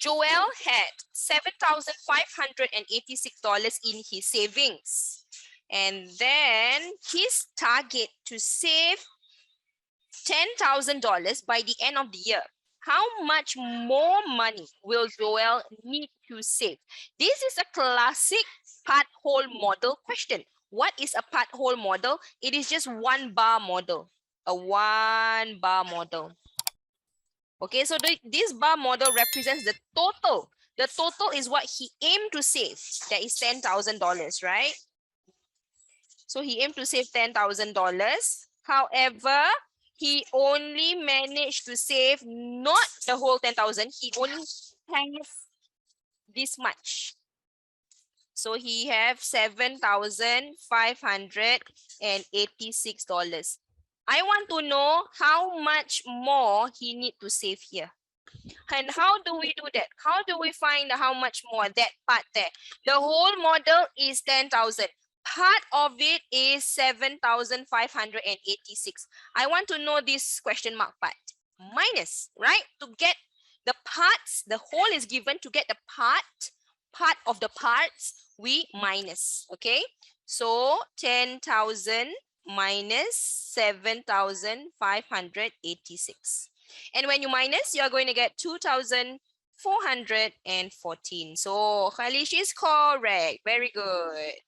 Joel had $7,586 in his savings. And then his target to save $10,000 by the end of the year. How much more money will Joel need to save? This is a classic part-whole model question. What is a part-whole model? It is just one bar model, a one bar model. Okay, so this bar model represents the total. The total is what he aimed to save. That is $10,000, right? So he aimed to save $10,000. However, he only managed to save not the whole 10,000. He only has this much. So he have $7,586. I want to know how much more he need to save here. And how do we do that? How do we find how much more, that part there? The whole model is 10,000. Part of it is 7,586. I want to know this question mark part. Minus, right? To get the parts, the whole is given. To get the part of the parts, we minus, okay? So 10,000 minus 7,586. And when you minus, you are going to get 2,414. So Khalish is correct. Very good.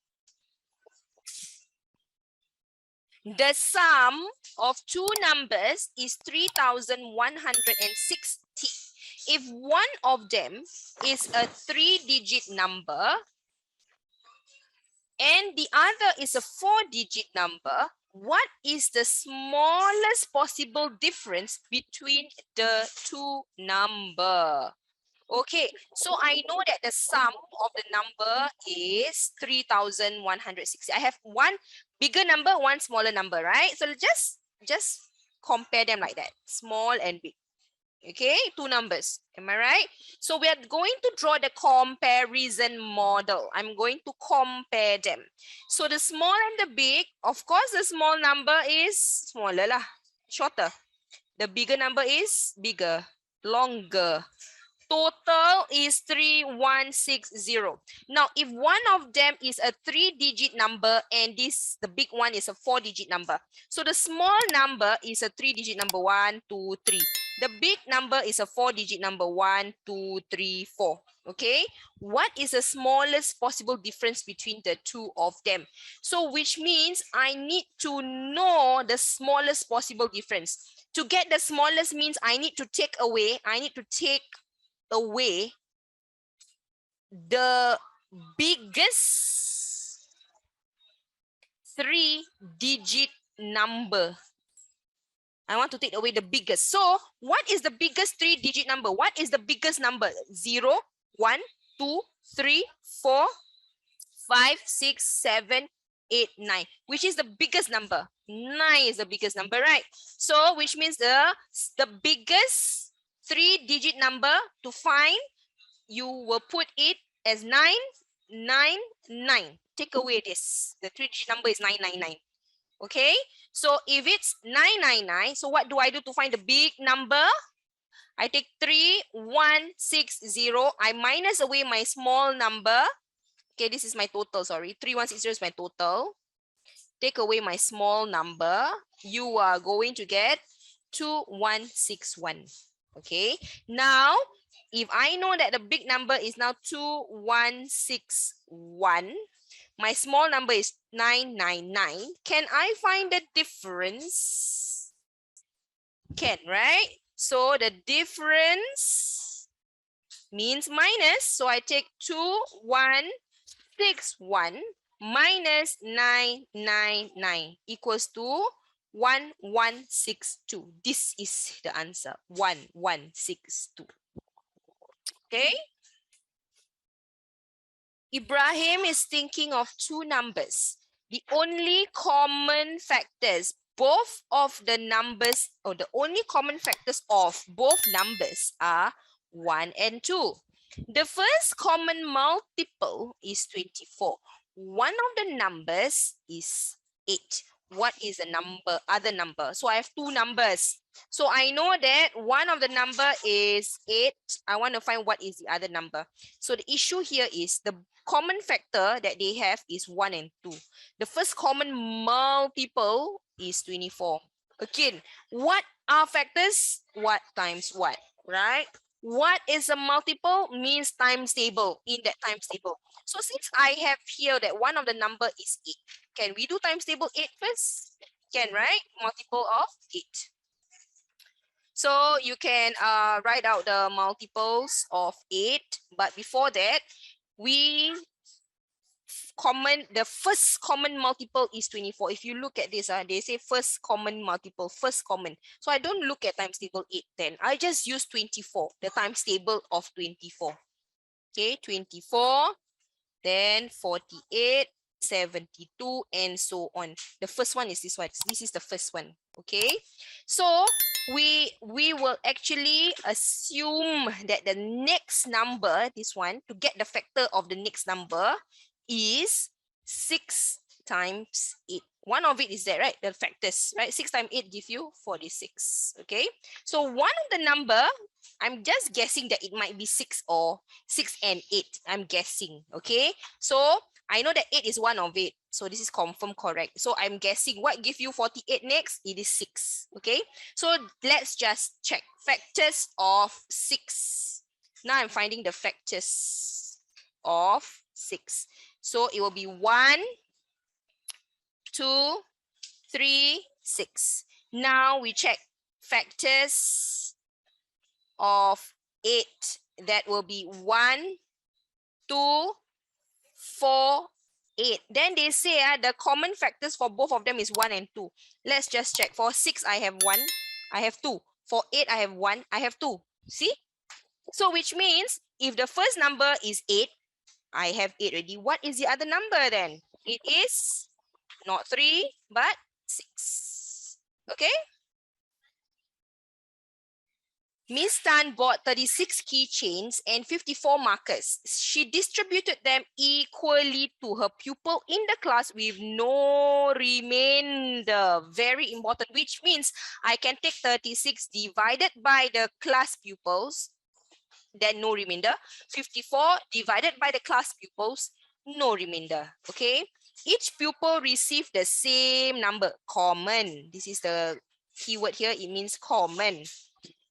The sum of two numbers is 3,160. If one of them is a 3-digit number and the other is a 4-digit number, what is the smallest possible difference between the two numbers? Okay, so I know that the sum of the number is 3,160. I have one bigger number, one smaller number, right? So just compare them like that, small and big. Okay, two numbers. Am I right? So we are going to draw the comparison model. I'm going to compare them. So the small and the big, of course, the small number is smaller lah, shorter. The bigger number is bigger, longer. Total is 3,160. Now, if one of them is a 3-digit number and the big one is a 4-digit number. So the small number is a 3-digit number, 1, 2, 3. The big number is a 4-digit number, 1, 2, 3, 4. Okay, what is the smallest possible difference between the two of them? So which means I need to know the smallest possible difference. To get the smallest means I need to take away the biggest 3-digit number. I want to take away the biggest. So what is the biggest 3-digit number? What is the biggest number? 0, 1, 2, 3, 4, 5, 6, 7, 8, 9. Which is the biggest number? 9 is the biggest number, right? So which means the biggest 3-digit number to find, you will put it as 999. Take away this. The 3-digit number is 999. Okay, so if it's 999, so what do I do to find the big number? I take 3,160. I minus away my small number. Okay, this is my total, sorry. 3,160 is my total. Take away my small number. You are going to get 2,161. Okay, now if I know that the big number is now 2,161, my small number is 999. Can I find the difference? Can, right? So the difference means minus. So I take 2,161 minus 999 equals to 1,162. This is the answer, 1,162. Okay. Ibrahim is thinking of two numbers. The only common factors, both of the numbers, or the only common factors of both numbers are 1 and 2. The first common multiple is 24. One of the numbers is 8. what is the number, other number? So I have two numbers. So I know that one of the number is 8. I want to find what is the other number. So the issue here is the common factor that they have is 1 and 2. The first common multiple is 24. Again, what are factors? What times what, right? What is a multiple means times table, in that times table. So since I have here that one of the number is 8, can we do times table 8 first? Can, right? Multiple of 8. So you can write out the multiples of 8, but before that, the first common multiple is 24. If you look at this, they say first common multiple, first common. So I don't look at times table 8 then. I just use 24, the times table of 24. Okay, 24, then 48, 72, and so on. The first one is this one. This is the first one. Okay, so we will actually assume that the next number, this one, to get the factor of the next number is 6 times 8. One of it is that, right? The factors, right? 6 times 8 give you 46. Okay, so one of the number, I'm just guessing that it might be 6 or 6 and 8. I'm guessing. Okay, so I know that 8 is one of it. So this is confirmed correct. So I'm guessing what give you 48 next? It is 6. Okay, so let's just check factors of 6. Now I'm finding the factors of 6. So it will be 1, 2, 3, 6. Now we check factors of 8. That will be 1, 2, 4, 8. Then they say the common factors for both of them is 1 and 2. Let's just check. For 6, I have 1, I have 2. For 8, I have 1, I have 2. See? So which means if the first number is 8, I have 8 already. What is the other number then? It is not 3, but 6. Okay? Miss Tan bought 36 keychains and 54 markers. She distributed them equally to her pupil in the class with no remainder. Very important, which means I can take 36 divided by the class pupils, then no remainder. 54 divided by the class pupils, no remainder. Okay? Each pupil received the same number, common. This is the keyword here. It means common.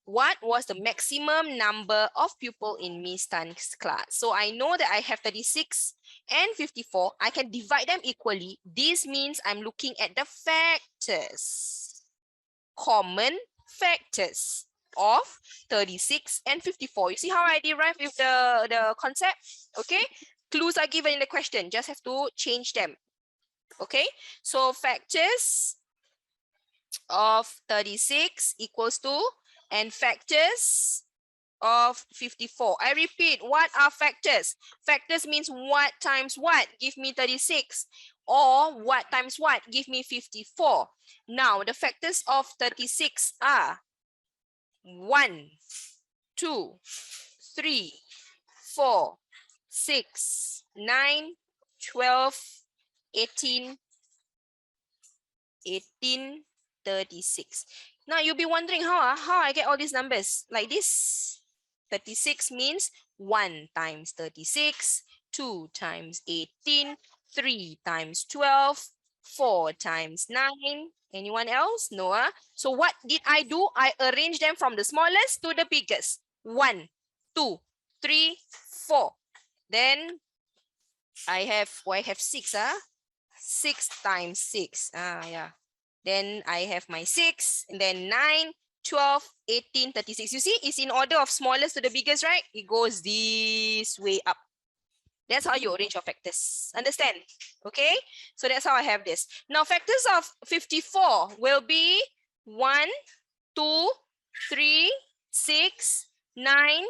What was the maximum number of pupils in Miss Tan's class? So I know that I have 36 and 54. I can divide them equally. This means I'm looking at the factors. Common factors of 36 and 54. You see how I derive with the concept? Okay. Clues are given in the question. Just have to change them. Okay. So factors of 36 equals to, and factors of 54. I repeat, what are factors? Factors means what times what? Give me 36. Or what times what? Give me 54. Now, the factors of 36 are 1, 2, 3, 4, 6, 9, 12, 18, 36. Now you'll be wondering how I get all these numbers like this. 36 means 1 times 36, 2 times 18, 3 times 12, 4 times 9. Anyone else? No. So what did I do? I arranged them from the smallest to the biggest. 1, 2, 3, 4. Then I have 6. 6 times 6. Yeah. Then I have my 6, and then 9, 12, 18, 36. You see, it's in order of smallest to the biggest, right? It goes this way up. That's how you arrange your factors. Understand? Okay? So that's how I have this. Now, factors of 54 will be 1, 2, 3, 6, 9,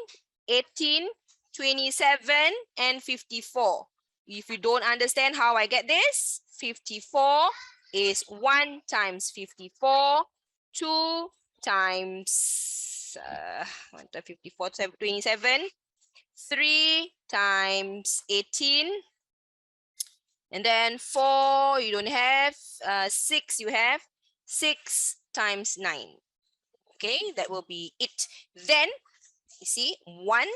18, 27, and 54. If you don't understand how I get this, 54 is 1 times 54, 2 times 1 times 54, 27, 3 times 18, And then 4, you don't have. 6, you have. 6 times 9. Okay, that will be it. Then, you see, 1,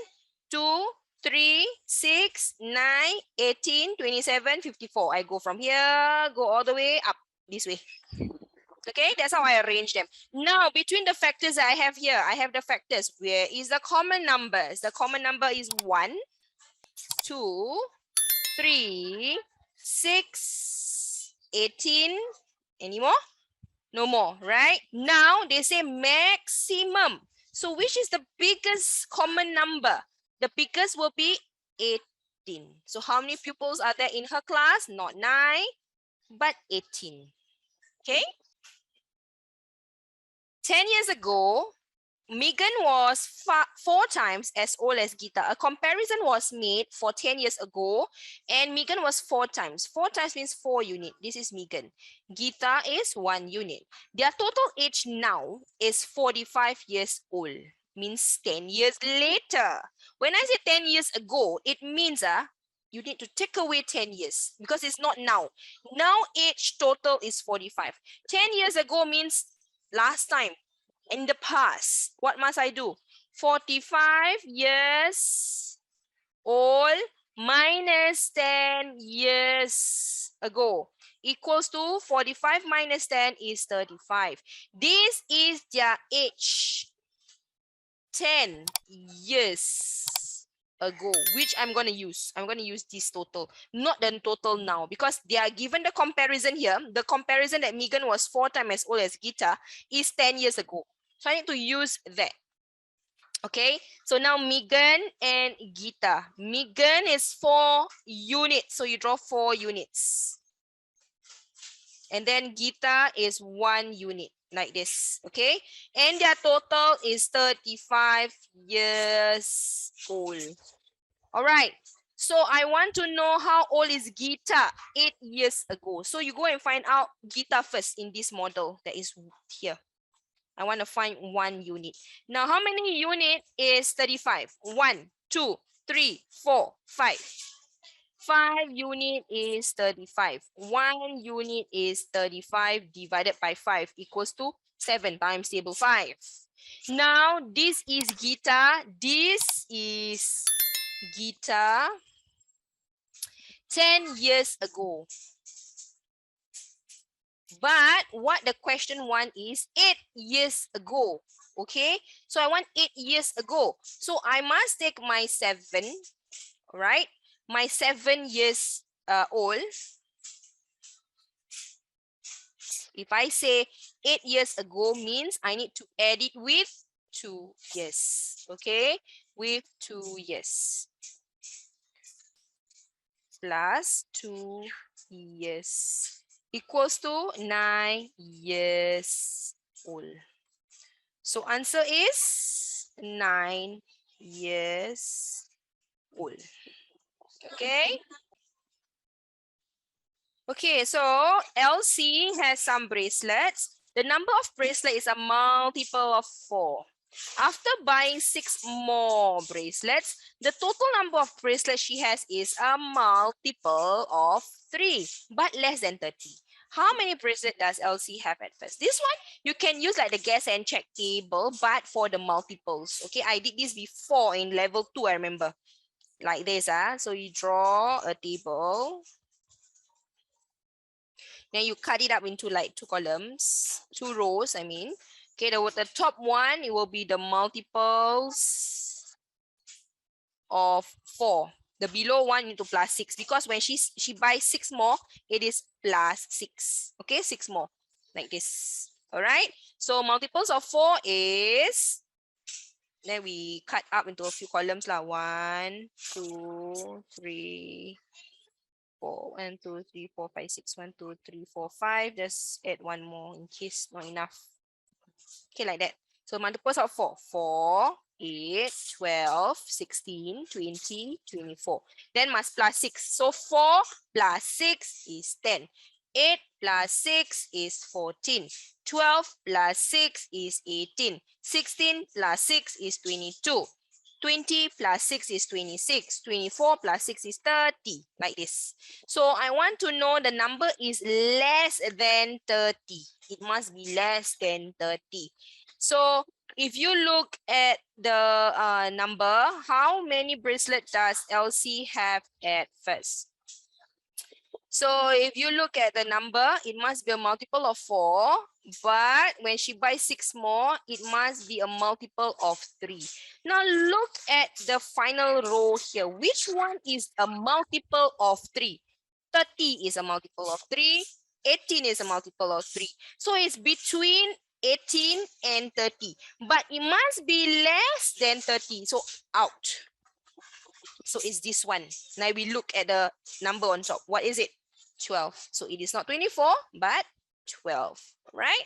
2, 3, 6, 9, 18, 27, 54. I go from here, go all the way up this way. Okay, that's how I arrange them. Now, between the factors I have here, I have the factors. Where is the common numbers? The common number is 1, 2, 3, 6, 18. Any more? No more, right? Now, they say maximum. So, which is the biggest common number? The biggest will be 18. So, how many pupils are there in her class? Not 9, but 18. Okay? 10 years ago, Megan was 4 times as old as Geeta. A comparison was made for 10 years ago, and Megan was 4 times. 4 times means 4 unit. This is Megan. Geeta is 1 unit. Their total age now is 45 years old. Means 10 years later. When I say 10 years ago, it means you need to take away 10 years because it's not now. Now age total is 45. 10 years ago means last time. In the past, what must I do? 45 years old minus 10 years ago equals to 45 minus 10 is 35. This is their age 10 years ago, which I'm going to use. I'm going to use this total, not the total now, because they are given the comparison here. The comparison that Megan was 4 times as old as Geeta is 10 years ago. So I need to use that. Okay, so now Megan and Geeta. Megan is 4 units, so you draw 4 units. And then Geeta is 1 unit, like this, okay? And their total is 35 years old. All right, so I want to know how old is Geeta 8 years ago. So you go and find out Geeta first in this model that is here. I want to find 1 unit. Now, how many unit is 35? 1, 2, 3, 4, 5. 5 unit is 35. 1 unit is 35 divided by 5 equals to 7 times table 5. Now, this is Geeta. This is Geeta 10 years ago. But what the question one is 8 years ago. Okay, so I want 8 years ago. So I must take my 7, right? My 7 years old. If I say 8 years ago means I need to add it with 2 years. Okay, with 2 years. Plus 2 years equals to 9 years old. So answer is 9 years old. Okay. Okay, so LC has some bracelets. The number of bracelets is a multiple of 4. After buying 6 more bracelets, the total number of bracelets she has is a multiple of 3, but less than 30. How many bracelets does LC have at first? This one, you can use like the guess and check table, but for the multiples. Okay, I did this before in level 2, I remember. Like this. So you draw a table. Then you cut it up into like 2 columns, 2 rows, I mean. Okay, the top one, it will be the multiples of 4. The below one, you need to plus 6 because when she buys 6 more, it is plus 6. Okay, 6 more like this. All right. So multiples of 4 is, then we cut up into a few columns lah. 1, 2, 3, 4. 1, 2, 3, 4, 5, 6. 1, 2, 3, 4, 5. Just add 1 more in case not enough. Okay, like that. So multiples of 4. 4, 8, 12, 16, 20, 24. Then must plus 6. So 4 plus 6 is 10. 8 plus 6 is 14. 12 plus 6 is 18. 16 plus 6 is 22. 20 plus 6 is 26. 24 plus 6 is 30, like this. So I want to know the number is less than 30. It must be less than 30. So if you look at the number, how many bracelets does Elsie have at first? So if you look at the number, it must be a multiple of 4. But when she buys 6 more, it must be a multiple of 3. Now look at the final row here. Which one is a multiple of 3? 30 is a multiple of 3. 18 is a multiple of 3. So it's between 18 and 30. But it must be less than 30. So out. So it's this one. Now we look at the number on top. What is it? 12. So it is not 24, but 12, right?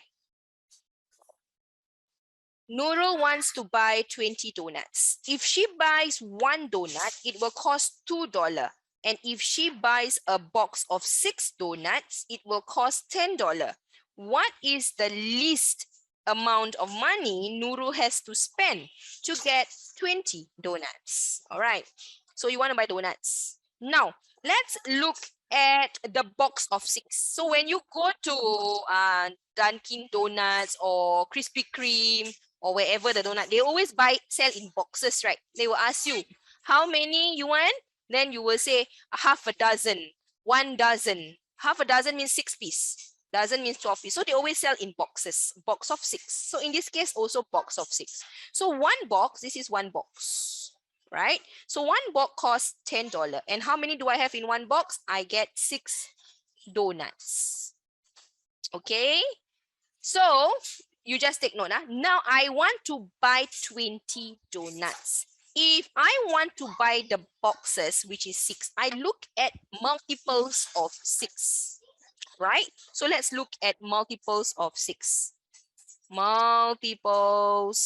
Nurul wants to buy 20 donuts. If she buys 1 donut, it will cost $2. And if she buys a box of 6 donuts, it will cost $10. What is the least amount of money Nurul has to spend to get 20 donuts? All right. So you want to buy donuts. Now, let's look at the box of 6. So when you go to Dunkin' Donuts or Krispy Kreme or wherever the donut, they always sell in boxes, right? They will ask you, how many you want? Then you will say half a dozen, 1 dozen. Half a dozen means 6 pieces. Dozen means 12 pieces. So they always sell in boxes, box of 6. So in this case, also box of 6. So 1 box, this is 1 box, right? So 1 box costs $10. And how many do I have in 1 box? I get 6 donuts. Okay. So you just take note. Now I want to buy 20 donuts. If I want to buy the boxes, which is 6, I look at multiples of 6, right? So let's look at multiples of 6. Multiples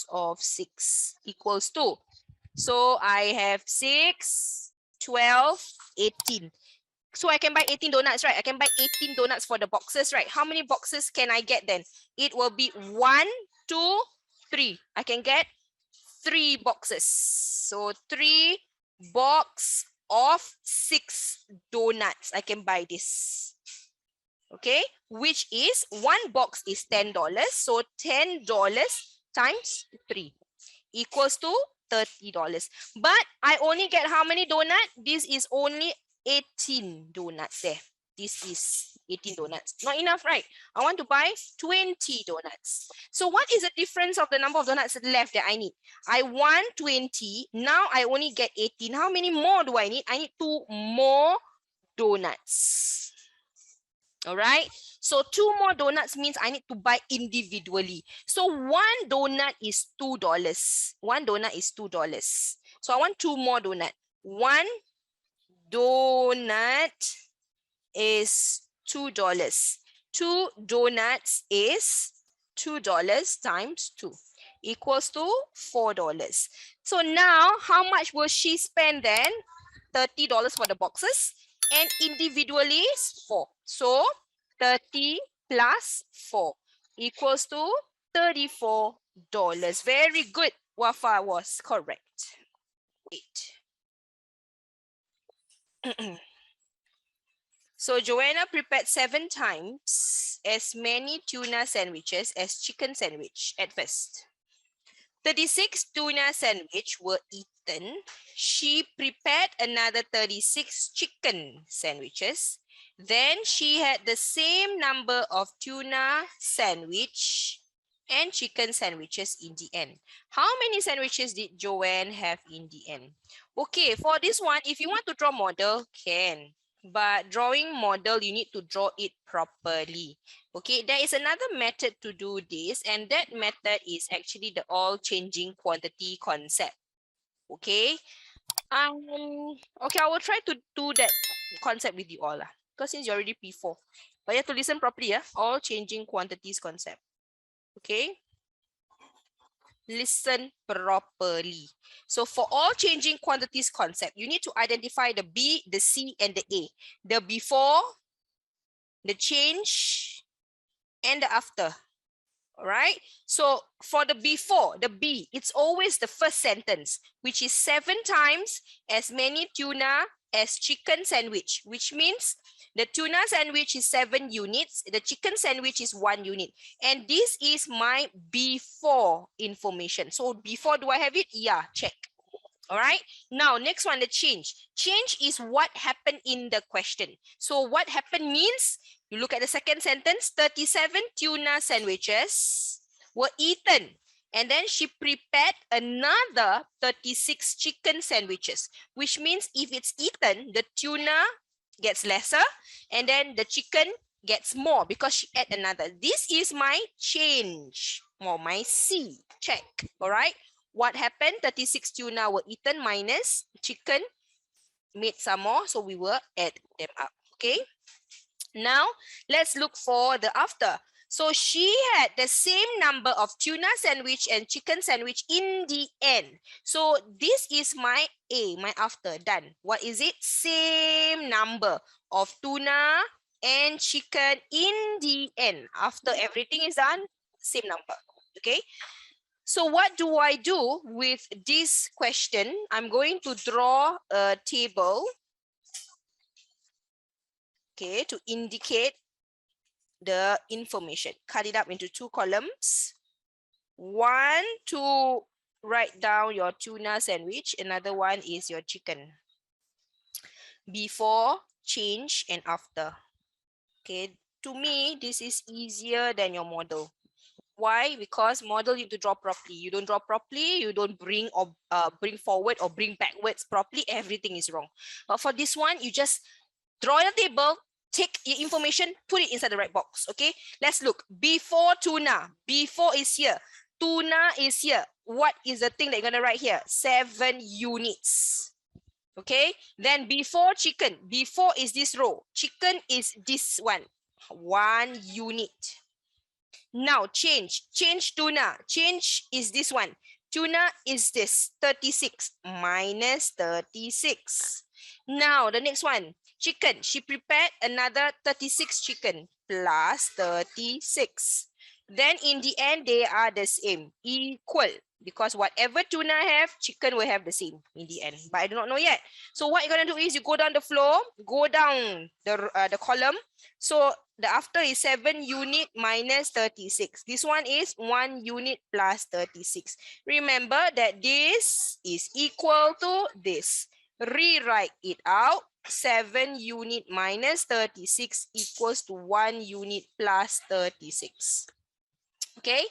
of 6 equals 2. So I have 6, 12, 18. So I can buy 18 donuts, right? I can buy 18 donuts for the boxes, right? How many boxes can I get then? It will be 1, 2, 3. I can get 3 boxes. So 3 box of 6 donuts. I can buy this. Okay, which is 1 box is $10. So $10 times 3 equals to $30. But I only get how many donuts? This is only 18 donuts there. This is 18 donuts. Not enough, right? I want to buy 20 donuts. So what is the difference of the number of donuts left that I need? I want 20. Now I only get 18. How many more do I need? I need 2 more donuts. All right. So 2 more donuts means I need to buy individually. So 1 donut is $2. 1 donut is $2. So I want 2 more donut. 1 donut is $2. 2 donuts is $2 times 2 equals to $4. So now how much will she spend then? $30 for the boxes and individually is 4. So 30 plus 4 equals to $34. Very good. Wafa was correct. Wait. So Joanna prepared 7 times as many tuna sandwiches as chicken sandwich at first. 36 tuna sandwich were eaten. She prepared another 36 chicken sandwiches. Then she had the same number of tuna sandwich and chicken sandwiches in the end. How many sandwiches did Joanne have in the end? Okay, for this one, if you want to draw model, can. But drawing model, you need to draw it properly. Okay, there is another method to do this, and that method is actually the all changing quantity concept. Okay. Okay, I will try to do that concept with you all. Because since you're already P4. But you have to listen properly, all changing quantities concept. Okay. Listen properly. So for all changing quantities concept, you need to identify the B, the C, and the A. The before, the change, and the after. All right. So for the before, the B, it's always the first sentence, which is 7 times as many tuna as chicken sandwich, which means the tuna sandwich is 7 units, the chicken sandwich is 1 unit. And this is my before information. So before, do I have it? Yeah, check. All right. Now, next one, the change. Change is what happened in the question. So what happened means, you look at the second sentence, 37 tuna sandwiches were eaten. And then she prepared another 36 chicken sandwiches, which means if it's eaten, the tuna gets lesser and then the chicken gets more because she add another. This is my change, or my C. Check. All right. What happened? 36 tuna were eaten minus chicken made some more. So we will add them up. Okay. Now let's look for the after. So she had the same number of tuna sandwich and chicken sandwich in the end. So this is my A, my after. Done. What is it? Same number of tuna and chicken in the end. After everything is done, same number. Okay. So what do I do with this question? I'm going to draw a table, okay, to indicate the information. Cut it up into 2 columns. One to write down your tuna sandwich. Another one is your chicken. Before, change, and after. Okay, to me, this is easier than your model. Why? Because model you have to draw properly. You don't draw properly, you don't bring or bring forward or bring backwards properly, everything is wrong. But for this one, you just draw your table, take your information, put it inside the right box. Okay, let's look. Before tuna, before is here. Tuna is here. What is the thing that you're going to write here? 7 units. Okay, then before chicken, before is this row. Chicken is this one, 1 unit. Now change tuna. Change is this one. Tuna is this 36 minus 36. Now the next one, chicken. She prepared another 36 chicken plus 36. Then in the end, they are the same, equal. Because whatever tuna have, chicken will have the same in the end. But I do not know yet. So what you're going to do is you go down the floor, go down the column. So the after is 7 unit minus 36. This one is 1 unit plus 36. Remember that this is equal to this. Rewrite it out. 7 unit minus 36 equals to 1 unit plus 36. Okay,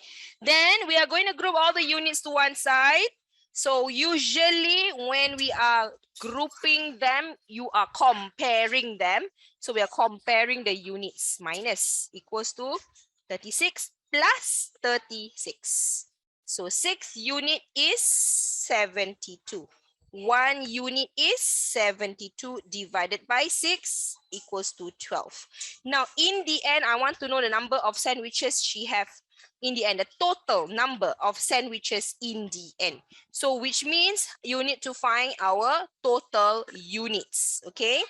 then we are going to group all the units to one side. So usually when we are grouping them, you are comparing them. So we are comparing the units. Minus equals to 36 plus 36. So 6 unit is 72. 1 unit is 72 divided by 6 equals to 12. Now in the end, I want to know the number of sandwiches she have in the end, the total number of sandwiches in the end. So which means you need to find our total units. Okay,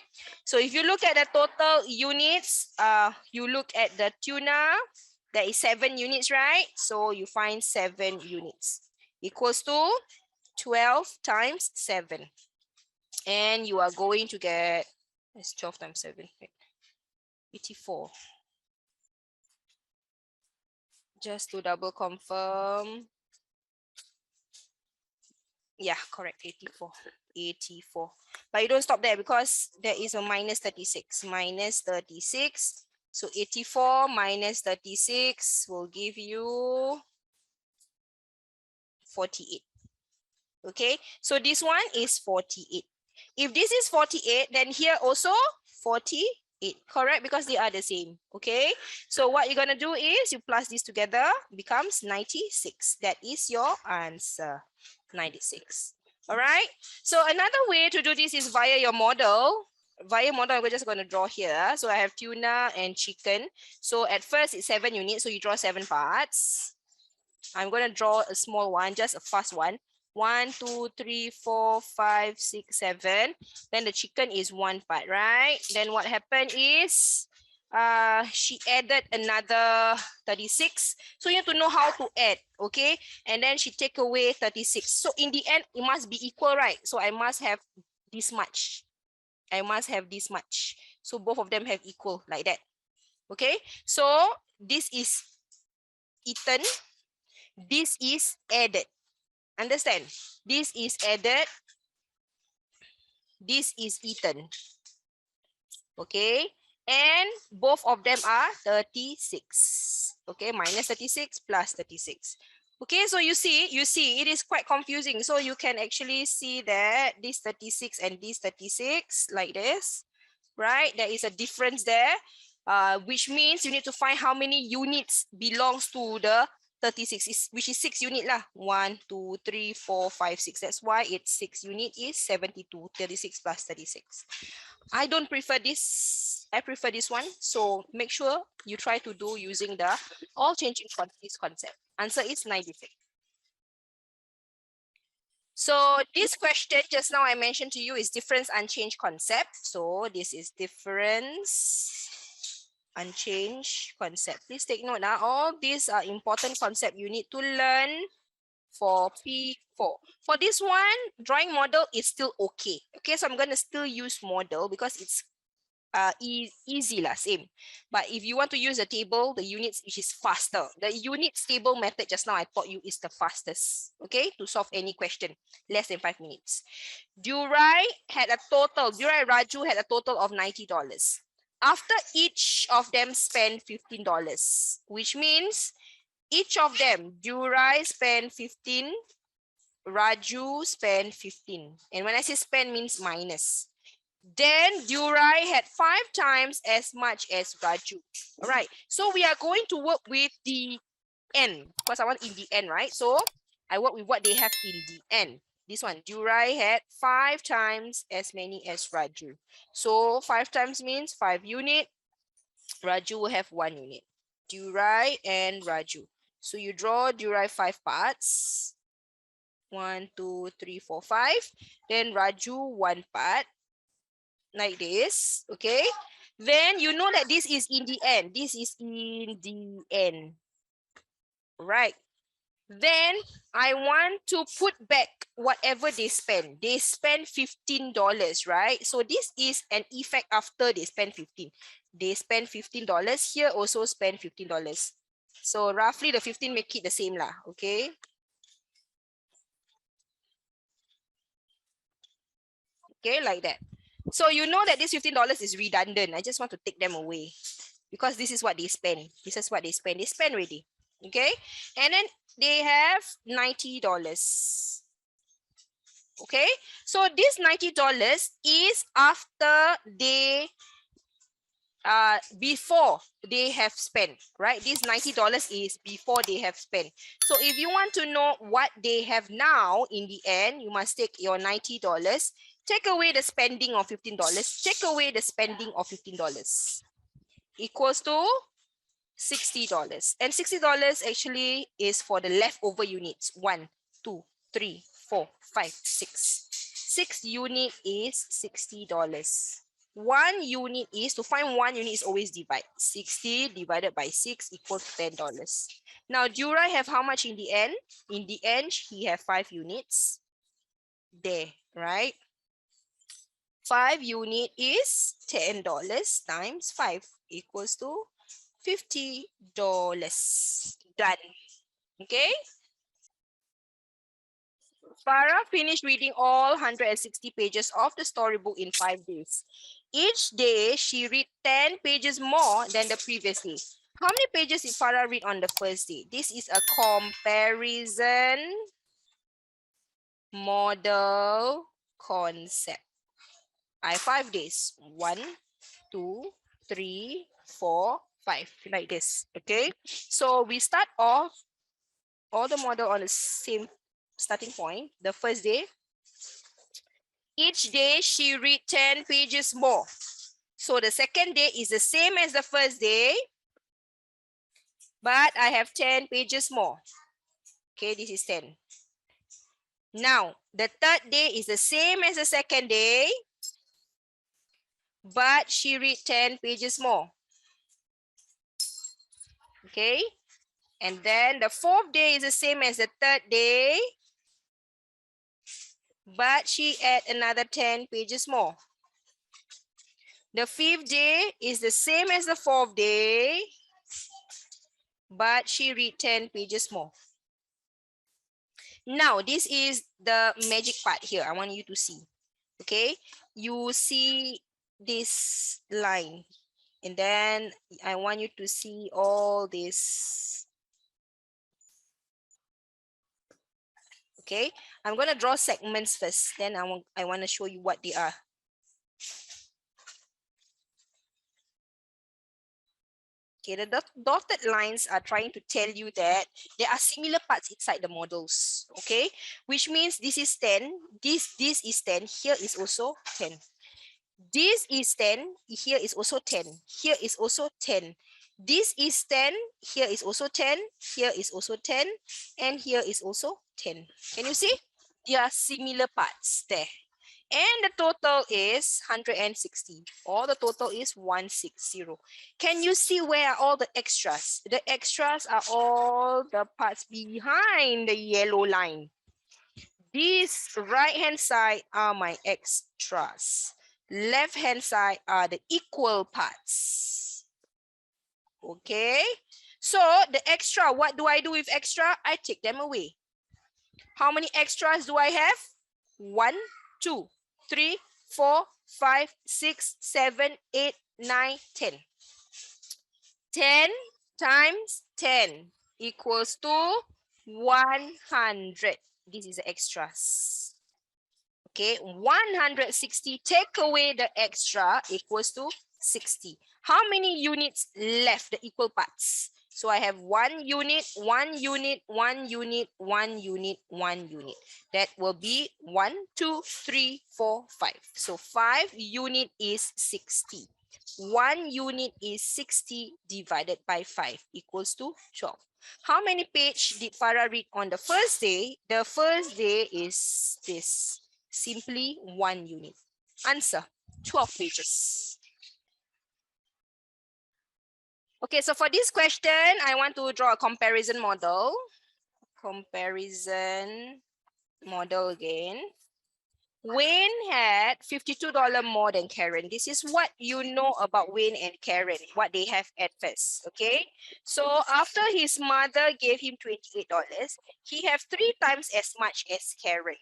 so if you look at the total units, you look at the tuna, that is 7 units, right? So you find 7 units equals to 12 times 7. And you are going to get, it's 12 times 7, 84. Just to double confirm. Yeah, correct, 84. 84. But you don't stop there because there is a minus 36. Minus 36. So 84 minus 36 will give you 48. Okay, so this one is 48. If this is 48, then here also 48. Correct, because they are the same. Okay, so what you're gonna do is you plus this together, becomes 96. That is your answer, 96. All right, so another way to do this is via your model. Via model, I'm just going to draw here. So I have tuna and chicken. So at first it's 7 units, so you draw 7 parts. I'm going to draw a small one, just a fast one. 1, 2, 3, 4, 5, 6, 7. Then the chicken is 1 part, right? Then what happened is she added another 36. So you have to know how to add, okay? And then she take away 36. So in the end, it must be equal, right? So I must have this much. I must have this much. So both of them have equal like that. Okay? So this is eaten. This is added. Understand? This is added. This is eaten. Okay? And both of them are 36. Okay, minus 36 plus 36. Okay, so you see, it is quite confusing. So you can actually see that this 36 and this 36 like this, right? There is a difference there, which means you need to find how many units belongs to the 36, which is 6 unit lah. 1, 2, 3, 4, 5, 6. That's why it's 6 unit is 72, 36 plus 36. I don't prefer this. I prefer this one. So make sure you try to do using the all changing quantities concept. Answer is 96. So this question just now I mentioned to you is difference unchanged concept. So this is difference unchanged concept. Please take note now. All these are important concept you need to learn for P4. For this one, drawing model is still okay. Okay, so I'm going to still use model because it's easy lah, same. But if you want to use a table, the units which is faster. The units table method just now I taught you is the fastest, okay, to solve any question, less than 5 minutes. Durai Raju had a total of $90. After each of them spent $15, which means each of them, Durai spent 15, Raju spent 15. And when I say spend means minus. Then Durai had 5 times as much as Raju. All right. So we are going to work with the end because I want in the end, right? So I work with what they have in the end. This one, Durai had 5 times as many as Raju. So 5 times means 5 unit. Raju will have 1 unit. Durai and Raju. So you draw Durai 5 parts. 1, 2, 3, 4, 5. Then Raju 1 part. Like this, okay? Then you know that this is in the end. This is in the end, right? Then I want to put back whatever they spend. They spend $15, right? So this is an effect after they spend 15. They spend $15. Here also spend $15. So roughly the 15 make it the same lah, okay? Okay, like that. So you know that this $15 is redundant. I just want to take them away because this is what they spend. This is what they spend. They spend already. Okay. And then they have $90. Okay. So this $90 is after they before they have spent, right? This $90 is before they have spent. So if you want to know what they have now in the end, you must take your $90, take away the spending of $15, take away the spending of $15 equals to $60. And $60 actually is for the leftover units. 1, 2, 3, 4, 5, 6. 6 unit is $60. 1 unit is, to find 1 unit is always divide. 60 divided by 6 equals $10. Now, Durai have how much in the end? In the end, he have 5 units. There, right? 5 unit is $10 times 5 equals to $50. Done. Okay. Farah finished reading all 160 pages of the storybook in 5 days. Each day, she read 10 pages more than the previous day. How many pages did Farah read on the first day? This is a comparison model concept. I have 5 days. 1, 2, 3, 4, 5. Like this. Okay. So we start off all the model on the same starting point. The first day. Each day she read 10 pages more. So the second day is the same as the first day, but I have 10 pages more. Okay, this is 10. Now, the third day is the same as the second day, but she read 10 pages more. Okay. And then the fourth day is the same as the third day, but she add another 10 pages more. The fifth day is the same as the fourth day, but she read 10 pages more. Now, this is the magic part here. I want you to see. Okay, you see this line, and then I want you to see all this. Okay, I'm going to draw segments first, then I want to show you what they are. Okay, the dotted lines are trying to tell you that there are similar parts inside the models. Okay, which means this is 10, this is 10, here is also 10. This is 10, here is also 10, here is also 10. This is 10, here is also 10, here is also 10, and here is also 10. Can you see? There are similar parts there. And the total is 160, or the total is 160. Can you see where are all the extras? The extras are all the parts behind the yellow line. These right-hand side are my extras. Left-hand side are the equal parts. Okay, so the extra, what do I do with extra? I take them away. How many extras do I have? 1, 2, 3, 4, 5, 6, 7, 8, 9, 10. 10 times 10 equals to 100. This is the extras. Okay, 160, take away the extra equals to 60. How many units left, the equal parts? So I have 1 unit, 1 unit, 1 unit, 1 unit, 1 unit. That will be 1, 2, 3, 4, 5. So 5 unit is 60. 1 unit is 60 divided by 5 equals to 12. How many pages did Farah read on the first day? The first day is this. Simply 1 unit. Answer, 12 pages. Okay, so for this question, I want to draw a comparison model. Comparison model again. Wayne had $52 more than Karen. This is what you know about Wayne and Karen, what they have at first, okay? So after his mother gave him $28, he have 3 times as much as Karen.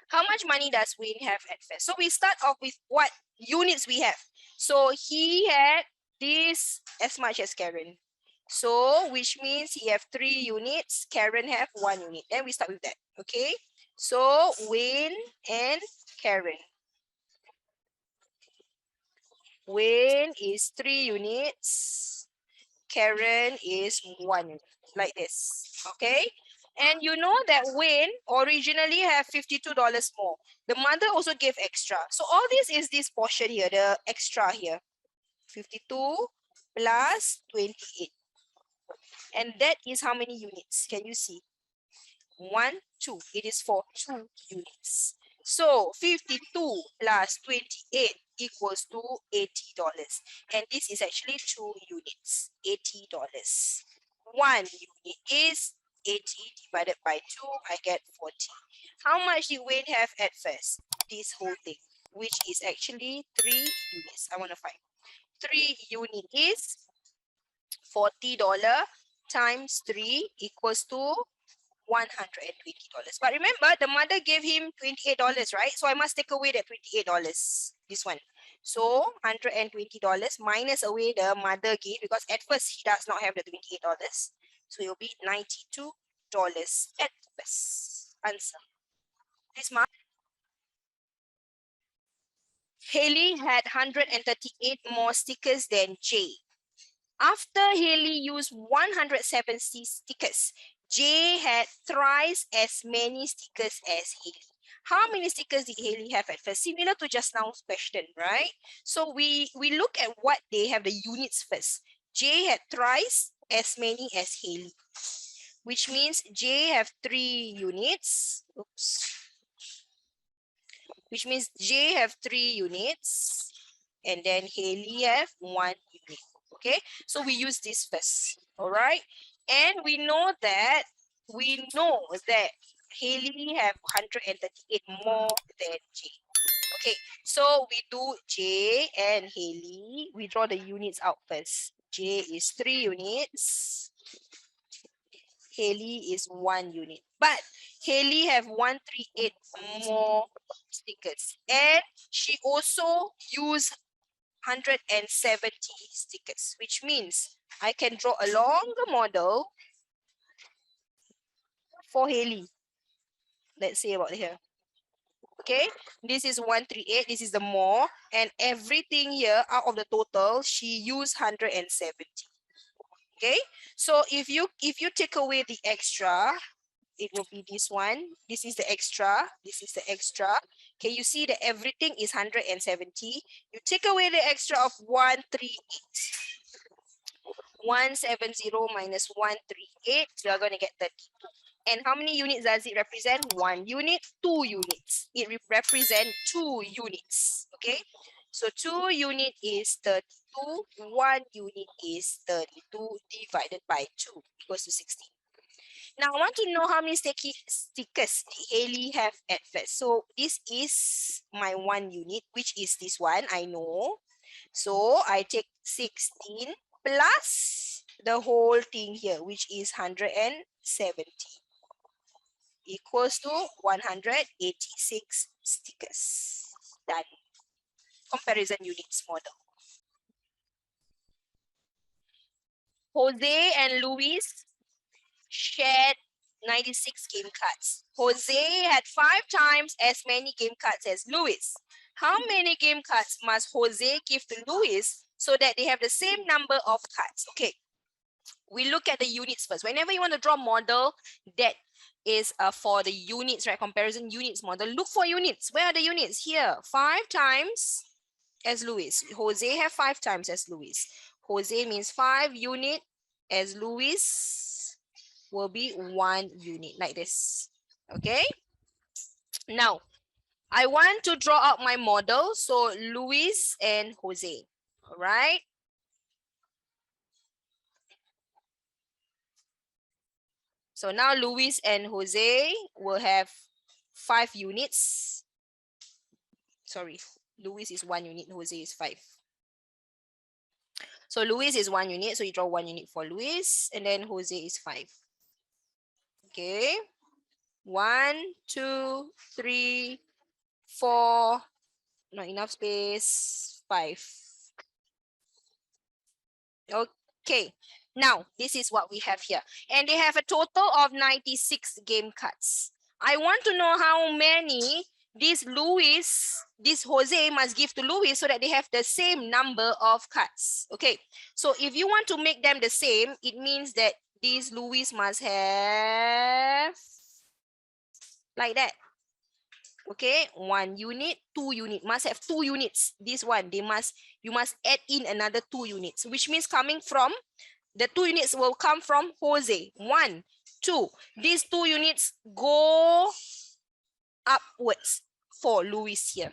How much money does Wayne have at first? So we start off with what units we have. So he had this as much as Karen. So which means he have 3 units, Karen have 1 unit. Then we start with that, okay? So Wayne and Karen. Wayne is 3 units, Karen is 1 unit, like this, okay? And you know that Wayne originally have $52 more. The mother also gave extra. So all this is this portion here, the extra here. 52 plus 28. And that is how many units? Can you see? 1, 2. It is for 2 units. So 52 plus 28 equals to $80. And this is actually 2 units, $80. 1 unit is 80 divided by 2, I get 40. How much did Wayne have at first? This whole thing, which is actually 3 units. I want to find 3 unit is $40 times 3 equals to $120. But remember, the mother gave him $28, right? So I must take away that $28, this one. So $120 minus away the mother gave, because at first he does not have the $28. So it will be $92 at first. Answer. This mark. Haley had 138 more stickers than Jay. After Haley used 170 stickers, Jay had thrice as many stickers as Haley. How many stickers did Haley have at first? Similar to just now's question, right? So we look at what they have, the units first. Jay had thrice as many as Haley, which means Jay have 3 units. Oops. Which means Jay have 3 units, and then Haley have 1 unit. Okay, so we use this first. All right, and we know that Haley have 138 more than J. Okay, so we do J and Haley. We draw the units out first. J is 3 units. Haley is 1 unit. But Haley have 138 more stickers. And she also used 170 stickers, which means I can draw a longer model for Haley. Let's say about here. Okay, this is 138, this is the more, and everything here out of the total, she used 170. Okay, so if you take away the extra, it will be this one. This is the extra. This is the extra. Okay, you see that everything is 170. You take away the extra of 138. 170 minus 138, you are going to get 32. And how many units does it represent? 1 unit, 2 units. It represents 2 units. Okay, so 2 unit is 32. 1 unit is 32 divided by 2 equals to 16. Now, I want to know how many stickers Haley have at first. So, this is my 1 unit, which is this one, I know. So, I take 16 plus the whole thing here, which is 170, equals to 186 stickers. Done. Comparison units model. Jose and Luis shared 96 game cards. Jose had 5 times as many game cards as Luis. How many game cards must Jose give to Luis so that they have the same number of cards? Okay, we look at the units first. Whenever you want to draw model that is for the units, right? Comparison units model, look for units. Where are the units? Here, 5 times as Luis. Jose have 5 times as Luis. Jose means 5 unit as Luis will be 1 unit like this. Okay. Now, I want to draw out my model. So Luis and Jose. All right. So now Luis and Jose will have 5 units. Sorry, Luis is 1 unit, Jose is 5. So Luis is 1 unit, so you draw 1 unit for Luis, and then Jose is 5. Okay. 1, 2, 3, 4. Not enough space. 5. Okay. Now, this is what we have here. And they have a total of 96 game cards. I want to know how many this Jose must give to Luis so that they have the same number of cards. Okay. So if you want to make them the same, it means that this Luis must have like that. Okay, 1 unit, 2 unit, must have 2 units. This one, you must add in another 2 units, which means coming from, the 2 units will come from Jose. 1, 2. These 2 units go upwards for Luis here.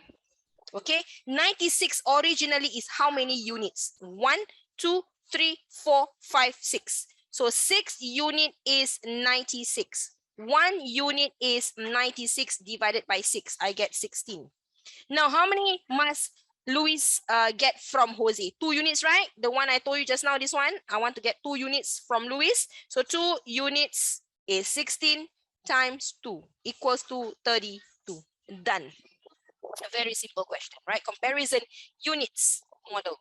Okay, 96 originally is how many units? 1, 2, 3, 4, 5, 6. So 6 unit is 96. 1 unit is 96 divided by 6. I get 16. Now, how many must Luis get from Jose? 2 units, right? The one I told you just now, this one. I want to get 2 units from Luis. So 2 units is 16 times 2 equals to 32. Done. A very simple question, right? Comparison units model.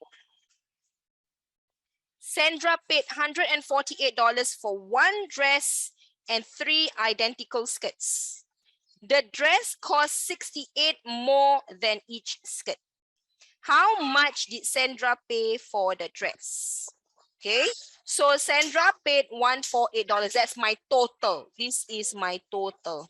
Sandra paid $148 for 1 dress and 3 identical skirts. The dress cost 68 more than each skirt. How much did Sandra pay for the dress? Okay, so Sandra paid $148. That's my total. This is my total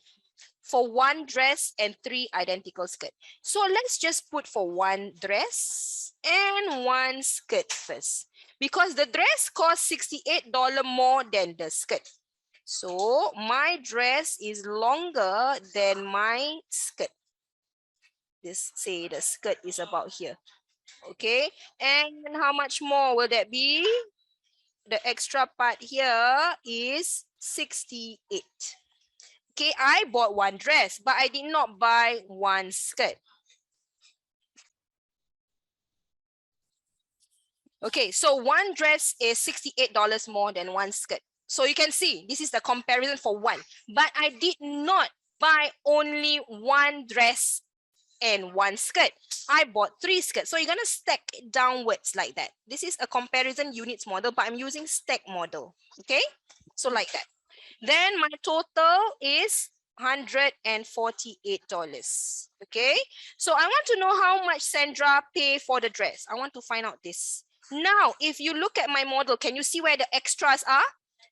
for 1 dress and 3 identical skirts. So let's just put for 1 dress and 1 skirt first, because the dress costs $68 more than the skirt. So my dress is longer than my skirt. This say the skirt is about here. Okay, and how much more will that be? The extra part here is 68. Okay, I bought one dress, but I did not buy one skirt. Okay, so one dress is $68 more than one skirt. So you can see, this is the comparison for one. But I did not buy only one dress and one skirt. I bought 3 skirts. So you're going to stack it downwards like that. This is a comparison units model, but I'm using stack model. Okay, so like that. Then my total is $148. Okay, so I want to know how much Sandra pay for the dress. I want to find out this. Now, if you look at my model, can you see where the extras are?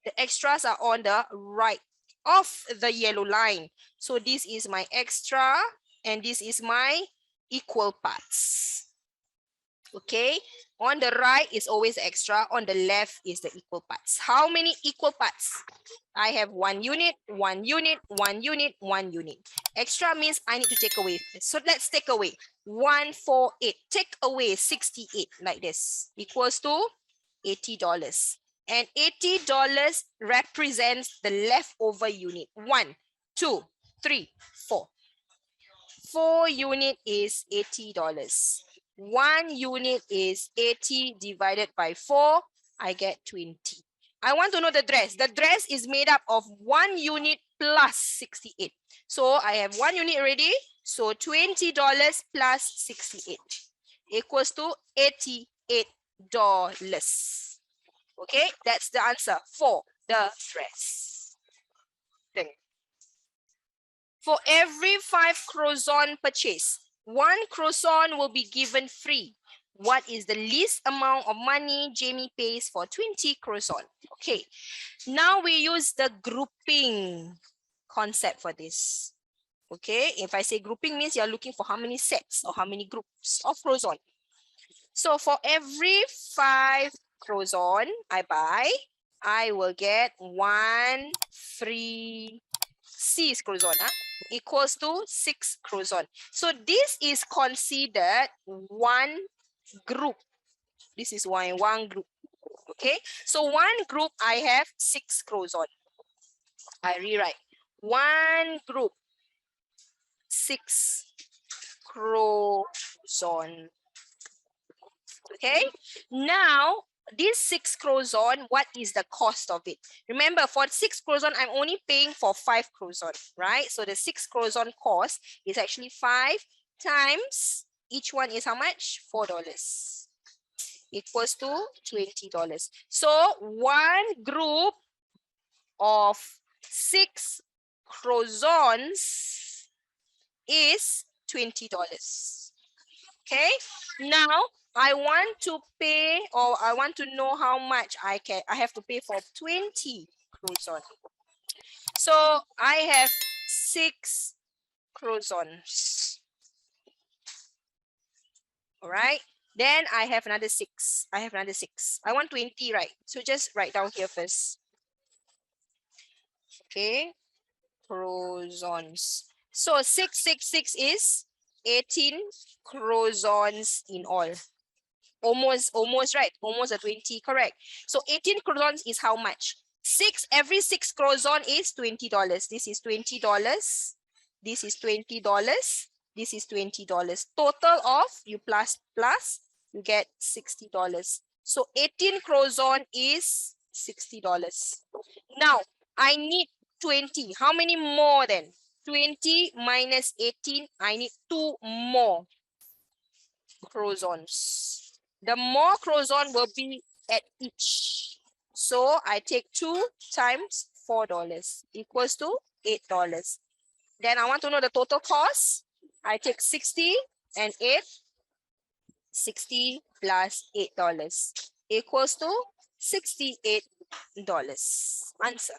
The extras are on the right of the yellow line. So this is my extra and this is my equal parts. Okay, on the right is always extra, on the left is the equal parts. How many equal parts? I have 1 unit, 1 unit, 1 unit, 1 unit. Extra means I need to take away. So let's take away 148. Take away 68 like this equals to $80. And $80 represents the leftover unit. 1, 2, 3, 4. 4 unit is $80. 1 unit is 80 divided by 4. I get 20. I want to know the dress. The dress is made up of 1 unit plus 68. So I have 1 unit already. So $20 plus 68 equals to $88. Okay, that's the answer for the dress. Then, for every 5 croissant purchase, 1 croissant will be given free. What is the least amount of money Jamie pays for 20 croissant? Okay, now we use the grouping concept for this. Okay, if I say grouping means you're looking for how many sets or how many groups of croissant. So for every 5 croissant I buy, I will get 1 free C croissant equals to 6 croissant. So this is considered one group. This is one group. Okay, so one group I have 6 croissant. I rewrite 1 group 6 croissant. Okay, now this 6 croissant, what is the cost of it? Remember, for 6 croissant, I'm only paying for 5 croissant, right? So the 6 croissant cost is actually 5 times, each one is how much? $4 equals to $20. So one group of 6 croissants is $20. Okay, now I want to pay, or I want to know how much I have to pay for 20 croissant. So I have 6 croissants. All right, then I have another 6. I have another 6. I want 20, right? So just write down here first. Okay, croissants. So 6 is 18 croissants in all. Almost right, almost a 20, correct. So 18 croissants is how much? Every 6 croissant is $20. This is $20. This is $20. This is $20. Total of, you plus, you get $60. So 18 croissant is $60. Now, I need 20. How many more then? 20 minus 18, I need 2 more croissants. The more croissant will be at each. So I take 2 times $4 equals to $8. Then I want to know the total cost. I take 60 and 8. 60 plus $8 equals to $68. Answer.